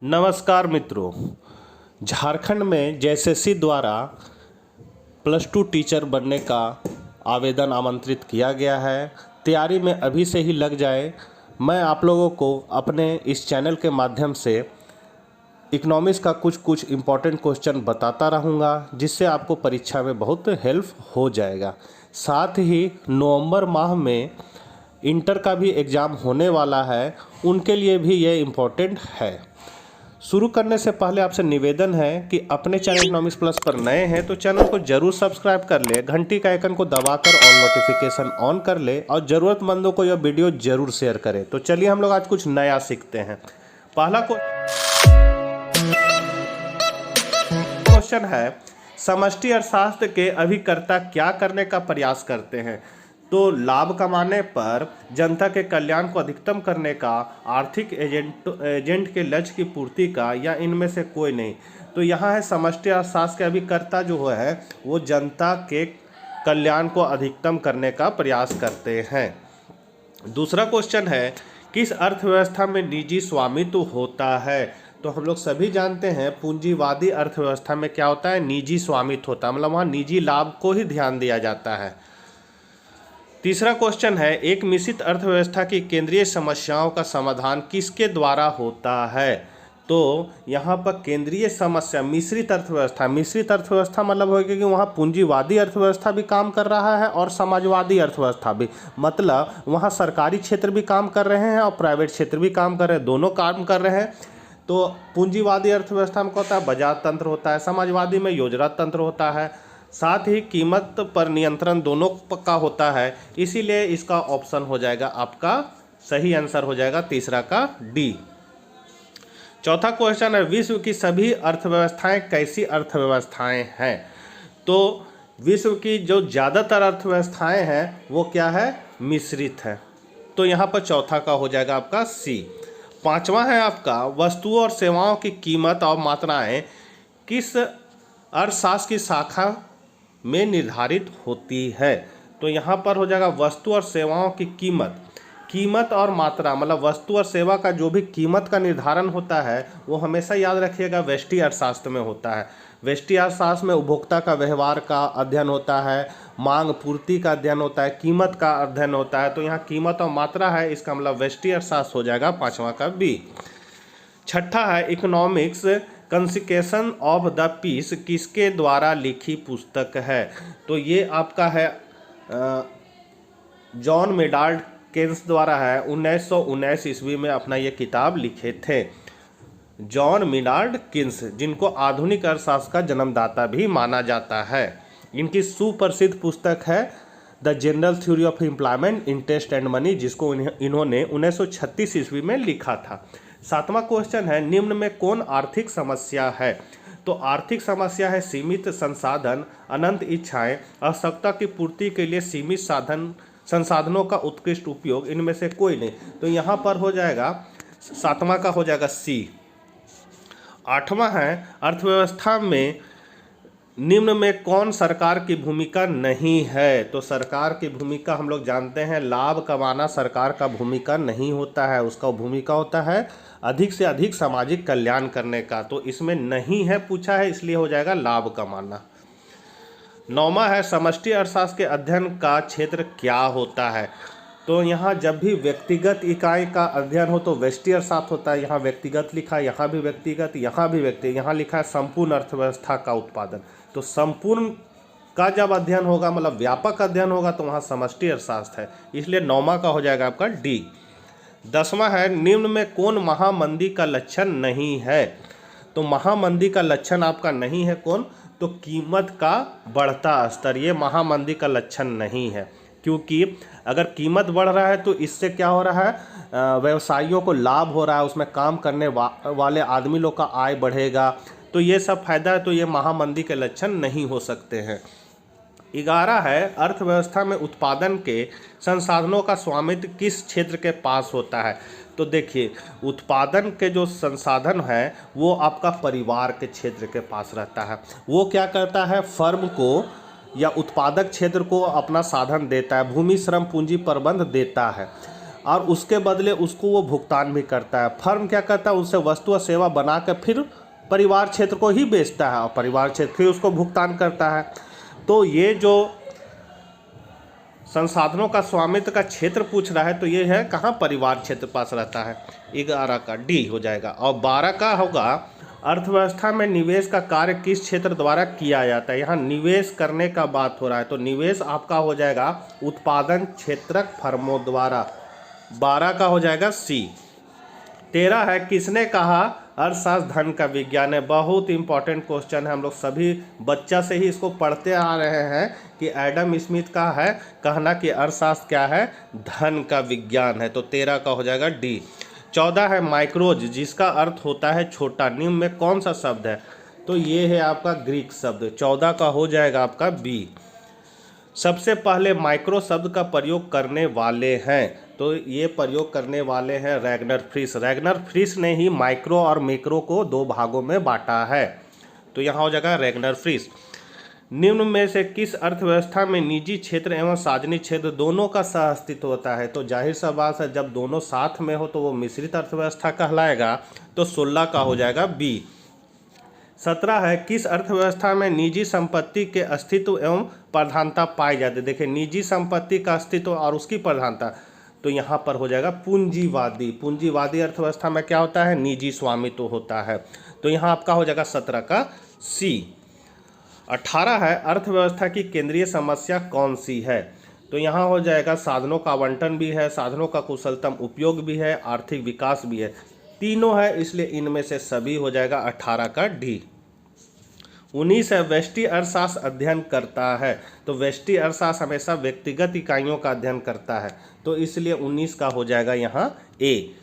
नमस्कार मित्रों। झारखंड में जेएसएससी द्वारा +2 टीचर बनने का आवेदन आमंत्रित किया गया है। तैयारी में अभी से ही लग जाए। मैं आप लोगों को अपने इस चैनल के माध्यम से इकोनॉमिक्स का कुछ इम्पोर्टेंट क्वेश्चन बताता रहूँगा, जिससे आपको परीक्षा में बहुत हेल्प हो जाएगा। साथ ही नवंबर माह में इंटर का भी एग्ज़ाम होने वाला है, उनके लिए भी ये इम्पोर्टेंट है। शुरू करने से पहले आपसे निवेदन है कि अपने चैनल इकोनॉमिक्स प्लस पर नए हैं तो चैनल को जरूर सब्सक्राइब कर ले, घंटी का आइकन को दबाकर ऑल नोटिफिकेशन ऑन कर ले और ज़रूरतमंदों को यह वीडियो जरूर शेयर करें। तो चलिए हम लोग आज कुछ नया सीखते हैं। पहला क्वेश्चन है, समष्टि अर्थशास्त्र के अभिकर्ता क्या करने का प्रयास करते हैं? तो लाभ कमाने पर जनता के कल्याण को अधिकतम करने का, आर्थिक एजेंट के लक्ष्य की पूर्ति का, या इनमें से कोई नहीं। तो यहाँ है समष्टि अर्थशास्त्र के अभिकर्ता जो है वो जनता के कल्याण को अधिकतम करने का प्रयास करते हैं। दूसरा क्वेश्चन है, किस अर्थव्यवस्था में निजी स्वामित्व होता है? तो हम लोग सभी जानते हैं पूंजीवादी अर्थव्यवस्था में क्या होता है, निजी स्वामित्व होता है, मतलब वहाँ निजी लाभ को ही ध्यान दिया जाता है। तीसरा क्वेश्चन है, एक मिश्रित अर्थव्यवस्था की केंद्रीय समस्याओं का समाधान किसके द्वारा होता है? तो यहाँ पर केंद्रीय समस्या मिश्रित अर्थव्यवस्था मतलब होगी कि वहाँ पूंजीवादी अर्थव्यवस्था भी काम कर रहा है और समाजवादी अर्थव्यवस्था भी, मतलब वहाँ सरकारी क्षेत्र भी काम कर रहे हैं और प्राइवेट क्षेत्र भी काम कर रहे हैं, दोनों काम कर रहे हैं। तो पूंजीवादी अर्थव्यवस्था में क्या होता है, बाजार तंत्र होता है, समाजवादी में योजना तंत्र होता है, साथ ही कीमत पर नियंत्रण दोनों का होता है। इसीलिए इसका ऑप्शन हो जाएगा, आपका सही आंसर हो जाएगा तीसरा का डी। चौथा क्वेश्चन है, विश्व की सभी अर्थव्यवस्थाएं कैसी अर्थव्यवस्थाएं हैं? तो विश्व की जो ज़्यादातर अर्थव्यवस्थाएं हैं वो क्या है, मिश्रित है। तो यहाँ पर चौथा का हो जाएगा आपका सी। पांचवा है आपका, वस्तुओं और सेवाओं की कीमत और मात्राएं किस अर्थशास्त्र की शाखा में निर्धारित होती है? तो यहाँ पर हो जाएगा वस्तु और सेवाओं की कीमत और मात्रा, मतलब वस्तु और सेवा का जो भी कीमत का निर्धारण होता है वो हमेशा याद रखिएगा व्यष्टि अर्थशास्त्र में होता है। व्यष्टि अर्थशास्त्र में उपभोक्ता का व्यवहार का अध्ययन होता है, मांग पूर्ति का अध्ययन होता है, कीमत का अध्ययन होता है। तो यहाँ कीमत और मात्रा है, इसका मतलब व्यष्टि अर्थशास्त्र हो जाएगा पांचवा का बी। छठा है, इकोनॉमिक्स कंसिक्वेशन ऑफ द पीस किसके द्वारा लिखी पुस्तक है? तो ये आपका है जॉन मेडाल्ड केन्स द्वारा है। 1919 ईस्वी में अपना ये किताब लिखे थे जॉन मेडाल्ड केन्स, जिनको आधुनिक अर्थशास्त्र का जन्मदाता भी माना जाता है। इनकी सुप्रसिद्ध पुस्तक है the general theory of employment, interest and money, जिसको इन्होंने 1936 ईस्वी में लिखा था। सातवां क्वेश्चन है, निम्न में कौन आर्थिक समस्या है? तो आर्थिक समस्या है सीमित संसाधन, अनंत इच्छाएं, आवश्यकता की पूर्ति के लिए सीमित संसाधनों का उत्कृष्ट उपयोग, इनमें से कोई नहीं। तो यहाँ पर हो जाएगा सातवां का हो जाएगा सी। आठवां है, अर्थव्यवस्था में निम्न में कौन सरकार की भूमिका नहीं है? तो सरकार की भूमिका हम लोग जानते हैं, लाभ कमाना सरकार का भूमिका नहीं होता है, उसका भूमिका होता है अधिक से अधिक सामाजिक कल्याण करने का। तो इसमें नहीं है पूछा है, इसलिए हो जाएगा लाभ कमाना। नौवां है, समष्टि अर्थशास्त्र के अध्ययन का क्षेत्र क्या होता है? तो यहाँ जब भी व्यक्तिगत इकाई का अध्ययन हो तो व्यष्टि अर्थशास्त्र होता है। यहाँ व्यक्तिगत लिखा, यहाँ भी व्यक्तिगत, यहाँ भी व्यक्ति, यहाँ लिखा है संपूर्ण अर्थव्यवस्था का उत्पादन। तो संपूर्ण का जब अध्ययन होगा, मतलब व्यापक अध्ययन होगा, तो वहाँ समष्टि अर्थशास्त्र है, इसलिए नौवां का हो जाएगा आपका डी। 10वां है, निम्न में कौन महामंदी का लक्षण नहीं है? तो महामंदी का लक्षण आपका नहीं है कौन? तो कीमत का बढ़ता स्तर, ये महामंदी का लक्षण नहीं है, क्योंकि अगर कीमत बढ़ रहा है तो इससे क्या हो रहा है, व्यवसायियों को लाभ हो रहा है, उसमें काम करने वाले आदमी लोग का आय बढ़ेगा, तो ये सब फायदा है, तो ये महामंदी के लक्षण नहीं हो सकते हैं। 11 है, अर्थव्यवस्था में उत्पादन के संसाधनों का स्वामित्व किस क्षेत्र के पास होता है? तो देखिए, उत्पादन के जो संसाधन है वो आपका परिवार के क्षेत्र के पास रहता है। वो क्या करता है, फर्म को या उत्पादक क्षेत्र को अपना साधन देता है, भूमि श्रम पूंजी प्रबंध देता है। और उसके बदले उसको वो भुगतान भी करता है। फर्म क्या करता है, उससे वस्तु और सेवा बना कर फिर परिवार क्षेत्र को ही बेचता है और परिवार क्षेत्र फिर उसको भुगतान करता है। तो ये जो संसाधनों का स्वामित्व का क्षेत्र पूछ रहा है तो ये है कहाँ, परिवार क्षेत्र पास रहता है। 11 का डी हो जाएगा। और 12 का होगा अर्थव्यवस्था में निवेश का कार्य किस क्षेत्र द्वारा किया जाता है। यहाँ निवेश करने का बात हो रहा है तो निवेश आपका हो जाएगा उत्पादन क्षेत्रक फर्मों द्वारा। 12 का हो जाएगा सी। 13 है किसने कहा अर्थशास्त्र धन का विज्ञान है। बहुत इंपॉर्टेंट क्वेश्चन है, हम लोग सभी बच्चा से ही इसको पढ़ते आ रहे हैं कि एडम स्मिथ का है कहना कि अर्थशास्त्र क्या है, धन का विज्ञान है। तो 13 का हो जाएगा डी। 14 है माइक्रोज जिसका अर्थ होता है छोटा, निम्न में कौन सा शब्द है। तो ये है आपका ग्रीक शब्द। 14 का हो जाएगा आपका बी। सबसे पहले माइक्रो शब्द का प्रयोग करने वाले हैं तो ये प्रयोग करने वाले हैं रैगनर फ्रिश। रैगनर फ्रिश ने ही माइक्रो और मैक्रो को 2 भागों में बांटा है। तो यहाँ हो जाएगा रैगनर फ्रिश। निम्न में से किस अर्थव्यवस्था में निजी क्षेत्र एवं सार्वजनिक क्षेत्र दोनों का सह अस्तित्व होता है। तो जाहिर सा बात है जब दोनों साथ में हो तो वो मिश्रित अर्थव्यवस्था कहलाएगा। तो 16 का हो जाएगा बी। 17 है किस अर्थव्यवस्था में निजी संपत्ति के अस्तित्व एवं प्रधानता पाई जाती है। देखिए निजी संपत्ति का अस्तित्व और उसकी प्रधानता, तो यहाँ पर हो जाएगा पूंजीवादी। पूंजीवादी अर्थव्यवस्था में क्या होता है, निजी स्वामित्व होता है। तो यहाँ आपका हो जाएगा 17 का सी। 18 है अर्थव्यवस्था की केंद्रीय समस्या कौन सी है। तो यहाँ हो जाएगा साधनों का आवंटन भी है, साधनों का कुशलतम उपयोग भी है, आर्थिक विकास भी है, तीनों है, इसलिए इनमें से सभी हो जाएगा 18 का डी। 19 है व्यष्टि अर्थशास्त्र अध्ययन करता है। तो व्यष्टि अर्थशास्त्र हमेशा व्यक्तिगत इकाइयों का अध्ययन करता है तो इसलिए 19 का हो जाएगा यहाँ ए।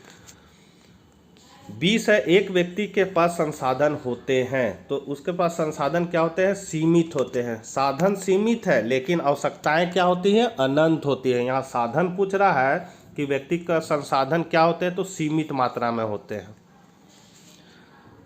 20 है एक व्यक्ति के पास संसाधन होते हैं तो उसके पास संसाधन क्या होते हैं, सीमित होते हैं। साधन सीमित है लेकिन आवश्यकताएं क्या होती हैं, अनंत होती है। यहाँ साधन पूछ रहा है कि व्यक्ति का संसाधन क्या होते हैं, तो सीमित मात्रा में होते हैं।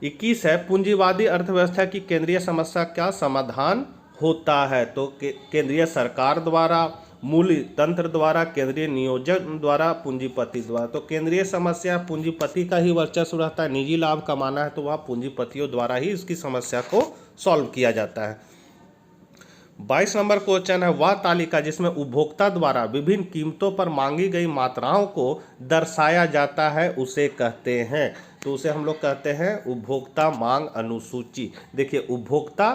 21 है पूंजीवादी अर्थव्यवस्था की केंद्रीय समस्या का समाधान होता है। तो केंद्रीय सरकार द्वारा, मूल्य तंत्र द्वारा, केंद्रीय नियोजन द्वारा, पूंजीपति द्वारा। तो केंद्रीय समस्या पूंजीपति का ही वर्चस्व रहता है। निजी लाभ कमाना है तो वहाँ पूंजीपतियों द्वारा ही इसकी समस्या को सॉल्व किया जाता है। 22 नंबर क्वेश्चन है वह तालिका जिसमें उपभोक्ता द्वारा विभिन्न कीमतों पर मांगी गई मात्राओं को दर्शाया जाता है उसे कहते हैं। तो उसे हम लोग कहते हैं उपभोक्ता मांग अनुसूची। देखिए उपभोक्ता,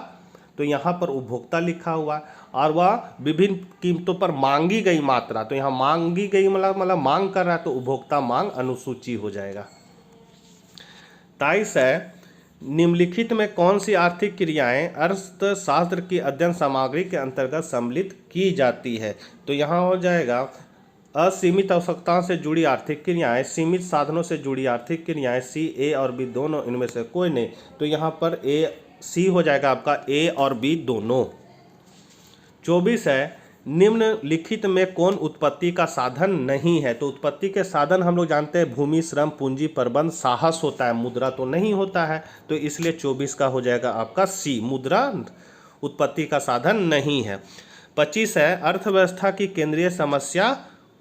तो यहाँ पर उपभोक्ता लिखा हुआ है और वह विभिन्न कीमतों पर मांगी गई मात्रा, तो यहाँ मांगी गई मतलब मांग कर रहा है तो उपभोक्ता मांग अनुसूची हो जाएगा। 23 है निम्नलिखित में कौन सी आर्थिक क्रियाएं अर्थशास्त्र की अध्ययन सामग्री के अंतर्गत सम्मिलित की जाती है। तो यहाँ हो जाएगा असीमित आवश्यकताओं से जुड़ी आर्थिक क्रियाएं, सीमित साधनों से जुड़ी आर्थिक क्रियाएं, सी ए और बी दोनों, इनमें से कोई नहीं। तो यहाँ पर ए सी हो जाएगा आपका, ए और बी दोनों। 24 है निम्नलिखित में कौन उत्पत्ति का साधन नहीं है। तो उत्पत्ति के साधन हम लोग जानते हैं भूमि, श्रम, पूंजी, प्रबंध, साहस होता है, मुद्रा तो नहीं होता है। तो इसलिए 24 का हो जाएगा आपका सी, मुद्रा उत्पत्ति का साधन नहीं है। 25 है अर्थव्यवस्था की केंद्रीय समस्या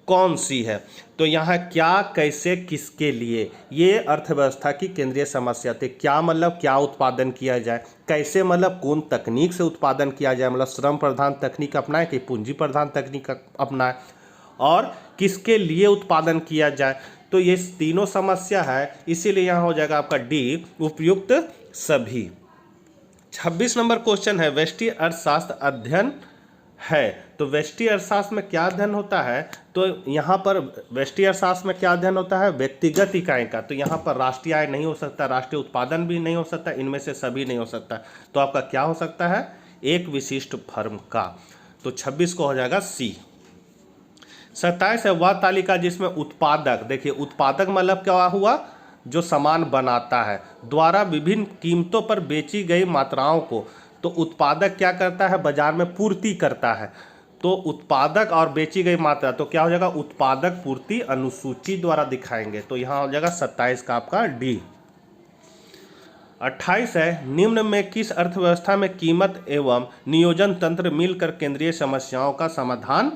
कौन सी है। तो यहाँ क्या, कैसे, किसके लिए, ये अर्थव्यवस्था की केंद्रीय समस्या थी। क्या मतलब क्या उत्पादन किया जाए, कैसे मतलब कौन तकनीक से उत्पादन किया जाए, मतलब श्रम प्रधान तकनीक अपनाए कि पूंजी प्रधान तकनीक अपनाए, और किसके लिए उत्पादन किया जाए। तो ये तीनों समस्या है, इसीलिए यहाँ हो जाएगा आपका डी, उपयुक्त सभी। 26 नंबर क्वेश्चन है व्यष्टि अर्थशास्त्र अध्ययन है। तो व्यष्टि अर्थशास्त्र में क्या अध्ययन होता है। तो यहाँ पर व्यष्टि अर्थशास्त्र में क्या अध्ययन होता है, व्यक्तिगत इकाई का। तो यहाँ पर राष्ट्रीय आय नहीं हो सकता, राष्ट्रीय उत्पादन भी नहीं हो सकता, इनमें से सभी नहीं हो सकता। तो आपका क्या हो सकता है, एक विशिष्ट फर्म का। तो 26 को हो जाएगा सी। 27 है वह तालिका जिसमें उत्पादक, देखिए उत्पादक मतलब क्या हुआ, जो सामान बनाता है, द्वारा विभिन्न कीमतों पर बेची गई मात्राओं को, तो उत्पादक क्या करता है, बाजार में पूर्ति करता है। तो उत्पादक और बेची गई मात्रा, तो क्या हो जाएगा, उत्पादक पूर्ति अनुसूची द्वारा दिखाएंगे। तो यहाँ हो जाएगा 27 का आपका डी। 28 है निम्न में किस अर्थव्यवस्था में कीमत एवं नियोजन तंत्र मिलकर केंद्रीय समस्याओं का समाधान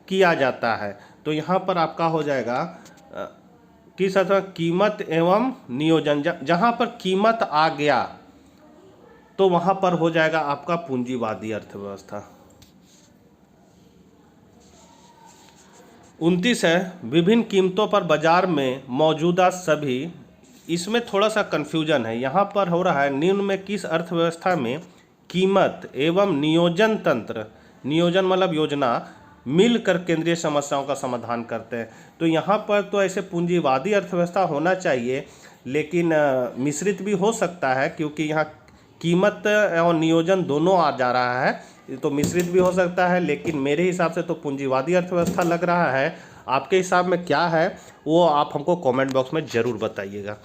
किया जाता है। तो यहाँ पर आपका हो जाएगा किस अर्थ में, कीमत एवं नियोजन। जहाँ पर कीमत आ गया तो वहाँ पर हो जाएगा आपका पूंजीवादी अर्थव्यवस्था। 29 है, विभिन्न कीमतों पर बाजार में मौजूदा सभी। इसमें थोड़ा सा कन्फ्यूजन है, यहाँ पर हो रहा है निम्न में किस अर्थव्यवस्था में कीमत एवं नियोजन तंत्र, नियोजन मतलब योजना, मिलकर केंद्रीय समस्याओं का समाधान करते हैं। तो यहाँ पर तो ऐसे पूंजीवादी अर्थव्यवस्था होना चाहिए, लेकिन मिश्रित भी हो सकता है, क्योंकि यहाँ कीमत और नियोजन दोनों आ जा रहा है, तो मिश्रित भी हो सकता है। लेकिन मेरे हिसाब से तो पूंजीवादी अर्थव्यवस्था लग रहा है। आपके हिसाब में क्या है वो आप हमको कमेंट बॉक्स में ज़रूर बताइएगा।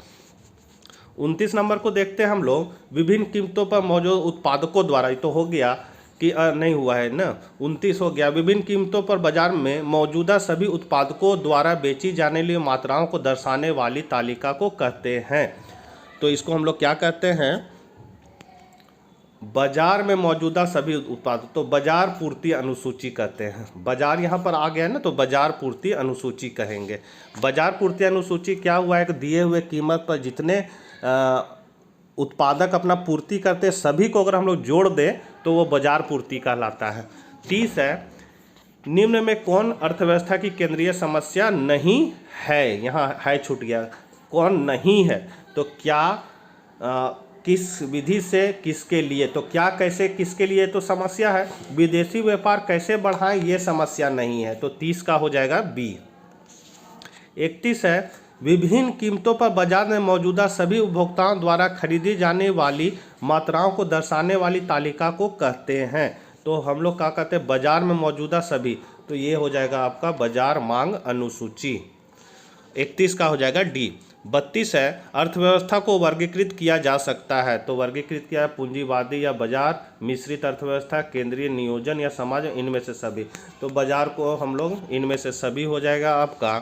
29 नंबर को देखते हैं हम लोग, विभिन्न कीमतों पर मौजूद उत्पादकों द्वारा, ये तो हो गया कि नहीं हुआ है ना, 29 हो गया। विभिन्न कीमतों पर बाजार में मौजूदा सभी उत्पादकों द्वारा बेची जाने वाली मात्राओं को दर्शाने वाली तालिका को कहते हैं। तो इसको हम लोग क्या कहते हैं, बाजार में मौजूदा सभी उत्पाद, तो बाजार पूर्ति अनुसूची कहते हैं। बाजार यहाँ पर आ गया है ना, तो बाजार पूर्ति अनुसूची कहेंगे। बाजार पूर्ति अनुसूची क्या हुआ है कि दिए हुए कीमत पर जितने उत्पादक अपना पूर्ति करते हैं सभी को अगर हम लोग जोड़ दें तो वो बाजार पूर्ति कहलाता है। 30 है, निम्न में कौन अर्थव्यवस्था की केंद्रीय समस्या नहीं है, यहाँ है छूट गया, कौन नहीं है। तो क्या किस विधि से किसके लिए, तो क्या कैसे किसके लिए तो समस्या है। विदेशी व्यापार कैसे बढ़ाएं ये समस्या नहीं है, तो 30 का हो जाएगा बी। 31 है, विभिन्न कीमतों पर बाजार में मौजूदा सभी उपभोक्ताओं द्वारा खरीदी जाने वाली मात्राओं को दर्शाने वाली तालिका को कहते हैं। तो हम लोग क्या कहते हैं, बाजार में मौजूदा सभी, तो ये हो जाएगा आपका बाजार मांग अनुसूची। 31 का हो जाएगा डी। 32 है, अर्थव्यवस्था को वर्गीकृत किया जा सकता है, तो वर्गीकृत किया है पूंजीवादी या बाजार, मिश्रित अर्थव्यवस्था, केंद्रीय नियोजन या समाज, इनमें से सभी। तो बाजार को हम लोग इनमें से सभी हो जाएगा आपका।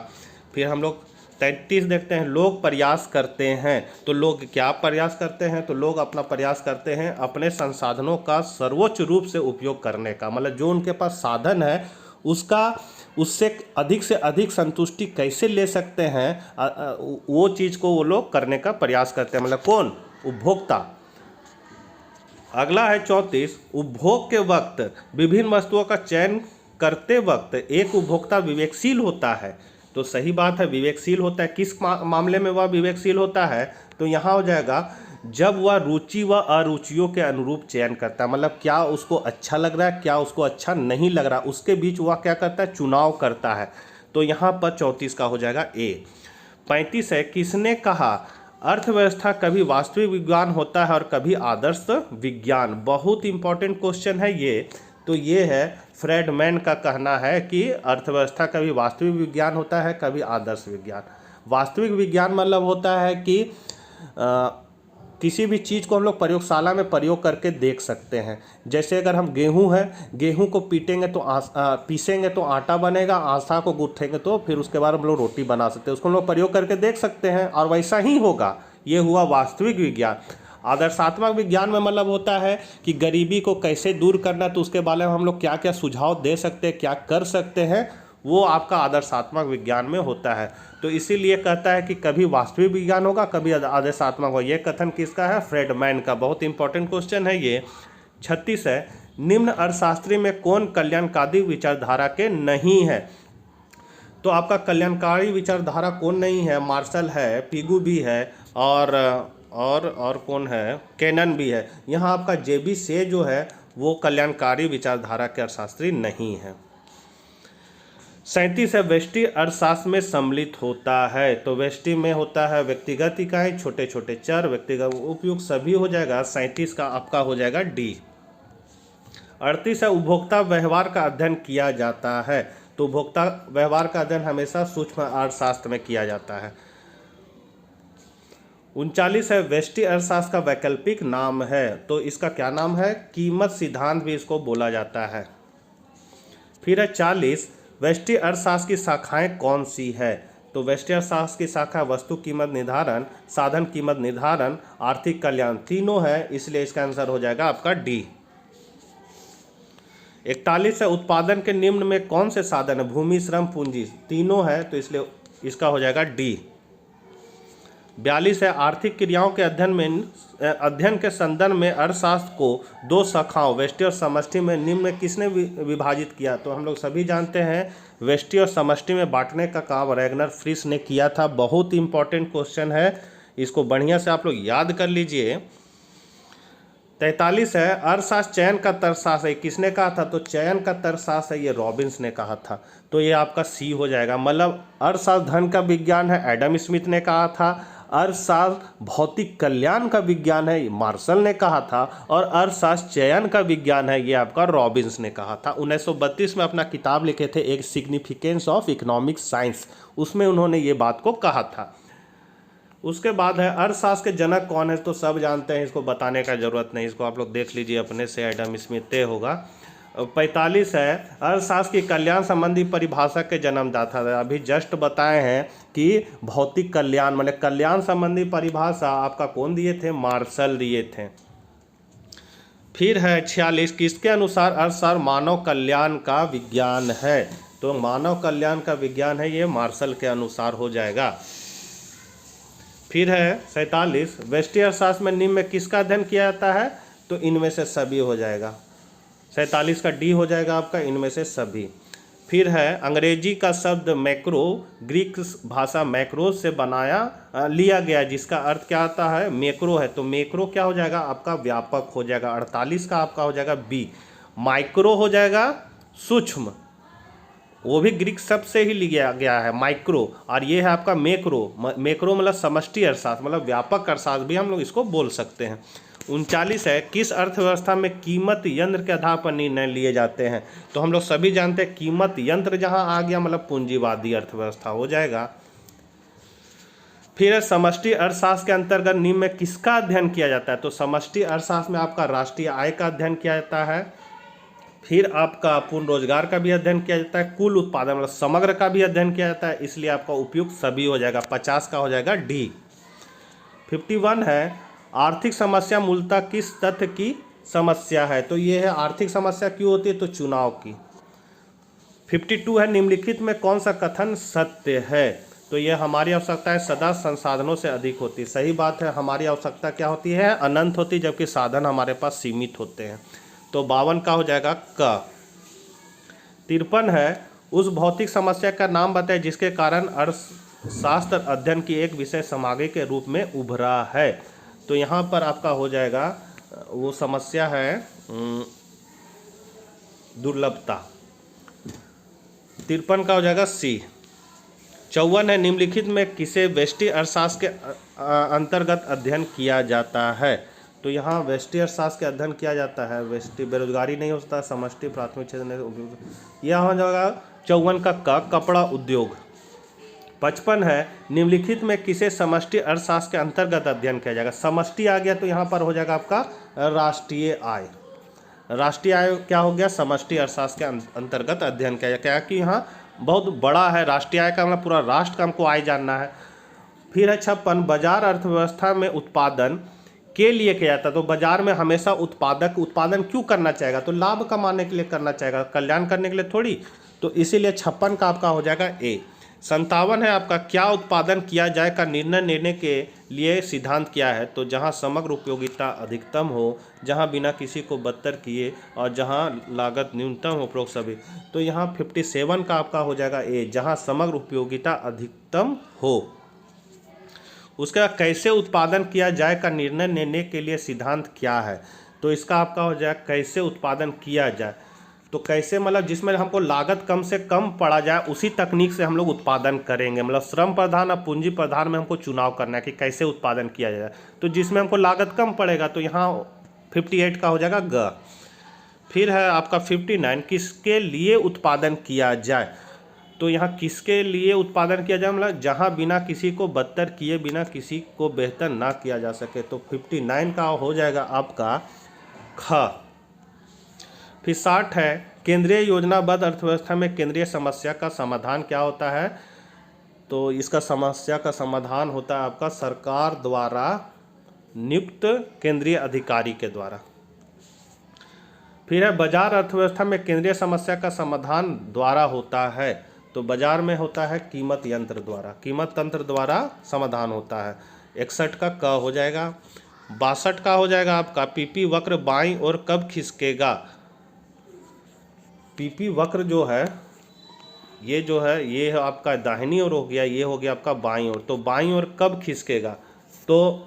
फिर हम लोग 33 देखते हैं, लोग प्रयास करते हैं। तो लोग क्या प्रयास करते हैं, तो लोग अपना प्रयास करते हैं अपने संसाधनों का सर्वोच्च रूप से उपयोग करने का, मतलब जो उनके पास साधन है उसका उससे से अधिक संतुष्टि कैसे ले सकते हैं, वो चीज़ को वो लोग करने का प्रयास करते हैं, मतलब कौन, उपभोक्ता। अगला है 34, उपभोग के वक्त विभिन्न वस्तुओं का चयन करते वक्त एक उपभोक्ता विवेकशील होता है। तो सही बात है, विवेकशील होता है। किस मामले में वह विवेकशील होता है, तो यहाँ हो जाएगा जब वह रुचि व अरुचियों के अनुरूप चयन करता है, मतलब क्या उसको अच्छा लग रहा है, क्या उसको अच्छा नहीं लग रहा, उसके बीच वह क्या करता है, चुनाव करता है। तो यहाँ पर 34 का हो जाएगा ए। 35 है, किसने कहा अर्थव्यवस्था कभी वास्तविक विज्ञान होता है और कभी आदर्श विज्ञान। बहुत इंपॉर्टेंट क्वेश्चन है ये। तो ये है फ्रेडमैन का कहना है कि अर्थव्यवस्था कभी वास्तविक विज्ञान होता है, कभी आदर्श विज्ञान। वास्तविक विज्ञान मतलब होता है कि किसी भी चीज़ को हम लोग प्रयोगशाला में प्रयोग करके देख सकते हैं। जैसे अगर हम गेहूं है, गेहूं को पीटेंगे तो पीसेंगे तो आटा बनेगा, आटा को गूँथेंगे तो फिर उसके बाद हम लोग रोटी बना सकते हैं, उसको हम लोग प्रयोग करके देख सकते हैं और वैसा ही होगा। ये हुआ वास्तविक विज्ञान। आदर्शात्मक विज्ञान में मतलब होता है कि गरीबी को कैसे दूर करना, तो उसके बारे में हम लोग क्या क्या सुझाव दे सकते हैं, क्या कर सकते हैं, वो आपका आदर्शात्मक विज्ञान में होता है। तो इसीलिए कहता है कि कभी वास्तविक विज्ञान होगा, कभी आदर्शात्मक होगा। ये कथन किसका है, फ्रेडमैन का। बहुत इंपॉर्टेंट क्वेश्चन है ये। 36 है, निम्न अर्थशास्त्री में कौन कल्याणकारी विचारधारा के नहीं है। तो आपका कल्याणकारी विचारधारा कौन नहीं है, मार्शल है, पिगू भी है और कौन है, केनन भी है। यहाँ आपका जेबी से जो है वो कल्याणकारी विचारधारा के अर्थशास्त्री नहीं है। 37 है, व्यष्टि अर्थशास्त्र में सम्मिलित होता है। तो व्यष्टि में होता है व्यक्तिगत इकाई, छोटे छोटे चर, व्यक्तिगत उपयुक्त, सभी हो जाएगा। 37 का आपका हो जाएगा डी। 38 है, उपभोक्ता व्यवहार का अध्ययन किया जाता है। तो उपभोक्ता व्यवहार का अध्ययन हमेशा सूक्ष्म अर्थशास्त्र में किया जाता है। 39 है, व्यष्टि अर्थशास्त्र का वैकल्पिक नाम है। तो इसका क्या नाम है, कीमत सिद्धांत भी इसको बोला जाता है। फिर है 40, व्यष्टि अर्थशास्त्र की शाखाएं कौन सी है। तो व्यष्टि अर्थशास्त्र की शाखा वस्तु कीमत निर्धारण, साधन कीमत निर्धारण, आर्थिक कल्याण, तीनों है, इसलिए इसका आंसर हो जाएगा आपका डी। 41 है उत्पादन के निम्न में कौन से साधन है? भूमि, श्रम, पूंजी, तीनों है तो इसलिए इसका हो जाएगा डी। 42 है आर्थिक क्रियाओं के अध्ययन के संदर्भ में अर्थशास्त्र को दो शाखाओं व्यष्टि और समष्टि में निम्न में किसने विभाजित किया? तो हम लोग सभी जानते हैं व्यष्टि और समष्टि में बांटने का काम रैगनर फ्रिश ने किया था। बहुत इंपॉर्टेंट क्वेश्चन है, इसको बढ़िया से आप लोग याद कर लीजिए। 43 है अर्थशास्त्र चयन का तर्कशास्त्र है, किसने कहा था? तो चयन का तर्कशास्त्र है ये रॉबिन्स ने कहा था, तो ये आपका सी हो जाएगा। मतलब अर्थशास्त्र धन का विज्ञान है, एडम स्मिथ ने कहा था। अर्थशास्त्र भौतिक कल्याण का विज्ञान है, मार्शल ने कहा था। और अर्थशास्त्र चयन का विज्ञान है, ये आपका रॉबिन्स ने कहा था। 1932 में अपना किताब लिखे थे एक सिग्निफिकेंस ऑफ इकोनॉमिक साइंस, उसमें उन्होंने ये बात को कहा था। उसके बाद है अर्थशास्त्र के जनक कौन है? तो सब जानते हैं, इसको बताने का जरूरत नहीं, इसको आप लोग देख लीजिए अपने से, एडम स्मिथ तय होगा। 45 है अर्थशास्त्र की कल्याण संबंधी परिभाषा के जन्मदाता है। अभी जस्ट बताए हैं कि भौतिक कल्याण मतलब कल्याण संबंधी परिभाषा आपका कौन दिए थे? मार्शल दिए थे। फिर है 46 किसके अनुसार अर्थशास्त्र मानव कल्याण का विज्ञान है? तो मानव कल्याण का विज्ञान है, ये मार्शल के अनुसार हो जाएगा। फिर है 47 व्यष्टि अर्थशास्त्र में निम्न में किसका अध्ययन किया जाता है? तो इनमें से सभी हो जाएगा। 47 का डी हो जाएगा आपका, इनमें से सभी। फिर है अंग्रेजी का शब्द मैक्रो ग्रीक भाषा मैक्रोस से लिया गया, जिसका अर्थ क्या आता है? मैक्रो है, तो मैक्रो क्या हो जाएगा आपका? व्यापक हो जाएगा। 48 का आपका हो जाएगा बी। माइक्रो हो जाएगा सूक्ष्म, वो भी ग्रीक शब्द से ही लिया गया है माइक्रो, और ये है आपका मैक्रो। मैक्रो मतलब समष्टि अर्थशास्त्र मतलब व्यापक अर्थशास्त्र भी हम लोग इसको बोल सकते हैं। 39 है किस अर्थव्यवस्था में कीमत यंत्र के आधार पर निर्णय लिए जाते हैं? तो हम लोग सभी जानते हैं कीमत यंत्र जहां आ गया मतलब पूंजीवादी अर्थव्यवस्था हो जाएगा। फिर समष्टि अर्थशास्त्र के अंतर्गत निम्न में किसका अध्ययन किया जाता है? तो समष्टि अर्थशास्त्र में आपका राष्ट्रीय आय का अध्ययन किया जाता है। फिर आपका पूर्ण रोजगार का भी अध्ययन किया जाता है, कुल उत्पादन मतलब समग्र का भी अध्ययन किया जाता है, इसलिए आपका उपयुक्त सभी हो जाएगा। 50 का हो जाएगा डी। 51 है आर्थिक समस्या मूलतः किस तथ्य की समस्या है? तो ये है आर्थिक समस्या क्यों होती है? तो चुनाव की। 52 है निम्नलिखित में कौन सा कथन सत्य है? तो ये हमारी आवश्यकता सदा संसाधनों से अधिक होती है। सही बात है, हमारी आवश्यकता क्या होती है? अनंत होती, जबकि साधन हमारे पास सीमित होते हैं। तो 52 का हो जाएगा क। 53 है उस भौतिक समस्या का नाम बताए जिसके कारण अर्थशास्त्र अध्ययन की एक विषय सामग्री के रूप में उभरा है। तो यहाँ पर आपका हो जाएगा वो समस्या है दुर्लभता। 53 का हो जाएगा सी। 54 है निम्नलिखित में किसे व्यष्टि अर्थशास्त्र के अंतर्गत अध्ययन किया जाता है? तो यहाँ व्यष्टि अर्थशास्त्र के अध्ययन किया जाता है। व्यष्टि बेरोजगारी नहीं हो सकता, समष्टि प्राथमिक क्षेत्र। यह हो जाएगा 54 का कपड़ा उद्योग। 55 है निम्नलिखित में किसे समष्टि अर्थशास्त्र के अंतर्गत अध्ययन किया जाएगा? समष्टि आ गया तो यहाँ पर हो जाएगा आपका राष्ट्रीय आय। राष्ट्रीय आय क्या हो गया? समष्टि अर्थशास्त्र के अंतर्गत अध्ययन किया जाएगा, क्या कि यहाँ बहुत बड़ा है। राष्ट्रीय आय का मतलब पूरा राष्ट्र का हमको आय जानना है। फिर है 56 बाजार अर्थव्यवस्था में उत्पादन के लिए किया जाता है। तो बाजार में हमेशा उत्पादक उत्पादन क्यों करना चाहेगा? तो लाभ कमाने के लिए करना चाहेगा, कल्याण करने के लिए थोड़ी। तो इसीलिए 56 का आपका हो जाएगा ए। 57 है आपका क्या उत्पादन किया जाए का निर्णय लेने के लिए सिद्धांत क्या है? तो जहां समग्र उपयोगिता अधिकतम हो, जहां बिना किसी को बदतर किए और जहां लागत न्यूनतम हो, उपरोक्त सभी। तो यहाँ 57 का आपका हो जाएगा ए, जहां समग्र उपयोगिता अधिकतम हो। उसका कैसे उत्पादन किया जाए का निर्णय लेने के लिए सिद्धांत क्या है? तो इसका आपका हो जाए कैसे उत्पादन किया जाए। तो कैसे मतलब जिसमें हमको लागत कम से कम पड़ा जाए, उसी तकनीक से हम लोग उत्पादन करेंगे। मतलब श्रम प्रधान और पूंजी प्रधान में हमको चुनाव करना है कि कैसे उत्पादन किया जाए। तो जिसमें हमको लागत कम पड़ेगा तो यहाँ 58 का हो जाएगा ग। फिर है आपका 59 किसके लिए उत्पादन किया जाए? तो यहाँ किसके लिए उत्पादन किया जाए मतलब जहाँ बिना किसी को बदतर किए, बिना किसी को बेहतर ना किया जा सके। तो 59 का हो जाएगा आपका ख। फिर 60 है केंद्रीय योजनाबद्ध अर्थव्यवस्था में केंद्रीय समस्या का समाधान क्या होता है? तो इसका समस्या का समाधान होता है आपका सरकार द्वारा नियुक्त केंद्रीय अधिकारी के द्वारा। फिर है बाजार अर्थव्यवस्था में केंद्रीय समस्या का समाधान द्वारा होता है। तो बाजार में होता है कीमत यंत्र द्वारा, कीमत तंत्र द्वारा समाधान होता है। 61 का क हो जाएगा। 62 का हो जाएगा आपका पीपी वक्र बाईं ओर कब खिसकेगा। पीपी वक्र जो है ये है आपका दाहिनी ओर हो गया, ये हो गया आपका बाईं ओर। तो बाईं ओर कब खिसकेगा, तो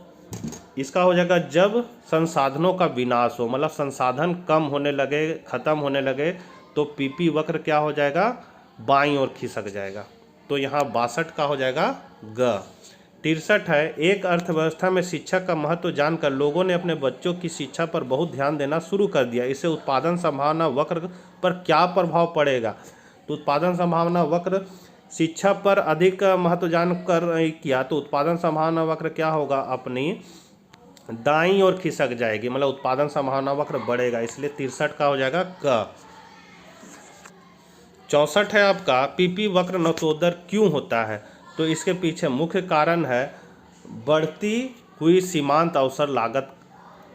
इसका हो जाएगा जब संसाधनों का विनाश हो, मतलब संसाधन कम होने लगे, खत्म होने लगे, तो पीपी वक्र क्या हो जाएगा, बाईं ओर खिसक जाएगा। तो यहाँ 62 का हो जाएगा ग। 63 है एक अर्थव्यवस्था में शिक्षा का महत्व जानकर लोगों ने अपने बच्चों की शिक्षा पर बहुत ध्यान देना शुरू कर दिया। इससे उत्पादन संभावना वक्र पर क्या प्रभाव पड़ेगा। तो उत्पादन संभावना वक्र शिक्षा पर अधिक महत्व जानकर किया तो उत्पादन संभावना वक्र क्या होगा, अपनी दाईं ओर खिसक जाएगी, मतलब उत्पादन संभावना वक्र बढ़ेगा, इसलिए 63 का हो जाएगा क। 64 है आपका पीपी वक्र नतोदर क्यों होता है। तो इसके पीछे मुख्य कारण है बढ़ती हुई सीमांत अवसर लागत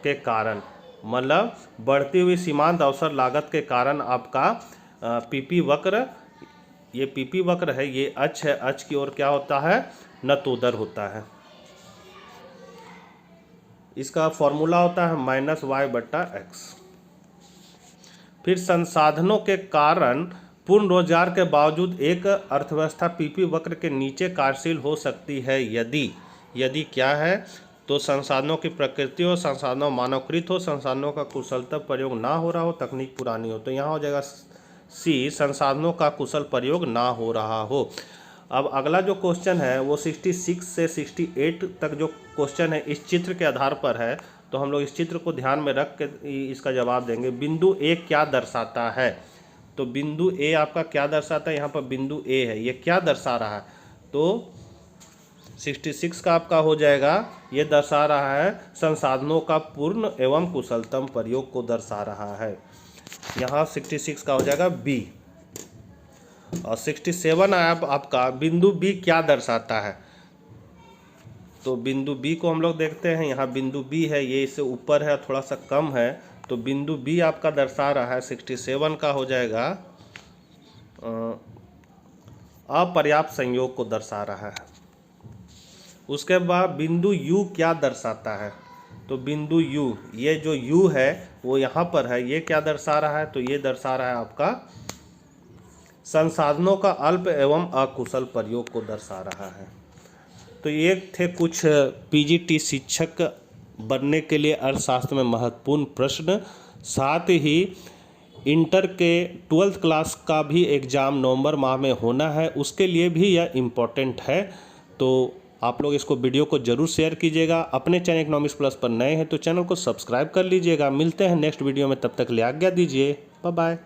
के कारण, मतलब बढ़ती हुई सीमांत अवसर लागत के कारण आपका पीपी वक्र, ये पीपी वक्र है, ये अक्ष है, अक्ष की ओर क्या होता है, नतोदर होता है। इसका फॉर्मूला होता है -y/x। फिर संसाधनों के कारण पूर्ण रोजगार के बावजूद एक अर्थव्यवस्था पीपी वक्र के नीचे कार्यशील हो सकती है यदि क्या है, तो संसाधनों की प्रकृति हो, संसाधनों मानवकृत हो, संसाधनों का कुशलता प्रयोग ना हो रहा हो, तकनीक पुरानी हो। तो यहाँ हो जाएगा सी, संसाधनों का कुशल प्रयोग ना हो रहा हो। अब अगला जो क्वेश्चन है वो 66 से 68 तक जो क्वेश्चन है इस चित्र के आधार पर है, तो हम लोग इस चित्र को ध्यान में रख के इसका जवाब देंगे। बिंदु ए क्या दर्शाता है, तो बिंदु ए आपका क्या दर्शाता है, यहाँ पर बिंदु ए है, ये क्या दर्शा रहा है, तो 66 का आपका हो जाएगा, ये दर्शा रहा है संसाधनों का पूर्ण एवं कुशलतम प्रयोग को दर्शा रहा है। यहाँ 66 का हो जाएगा बी। और 67 आपका बिंदु बी क्या दर्शाता है, तो बिंदु बी को हम लोग देखते हैं। यहाँ बिंदु बी है, ये इससे ऊपर है, थोड़ा सा कम है, तो बिंदु बी आपका दर्शा रहा है 67 का हो जाएगा अपर्याप्त संयोग को दर्शा रहा है। उसके बाद बिंदु यू क्या दर्शाता है, तो बिंदु यू, ये जो यू है वो यहाँ पर है, ये क्या दर्शा रहा है, तो ये दर्शा रहा है आपका संसाधनों का अल्प एवं अकुशल प्रयोग को दर्शा रहा है। तो ये थे कुछ पीजीटी शिक्षक बनने के लिए अर्थशास्त्र में महत्वपूर्ण प्रश्न। साथ ही इंटर के 12th क्लास का भी एग्ज़ाम नवंबर माह में होना है, उसके लिए भी यह इम्पोर्टेंट है। तो आप लोग इसको वीडियो को जरूर शेयर कीजिएगा। अपने चैनल इकोनॉमिक्स प्लस पर नए हैं तो चैनल को सब्सक्राइब कर लीजिएगा। मिलते हैं नेक्स्ट वीडियो में, तब तक के लिए आज्ञा दीजिए, बाय बाय।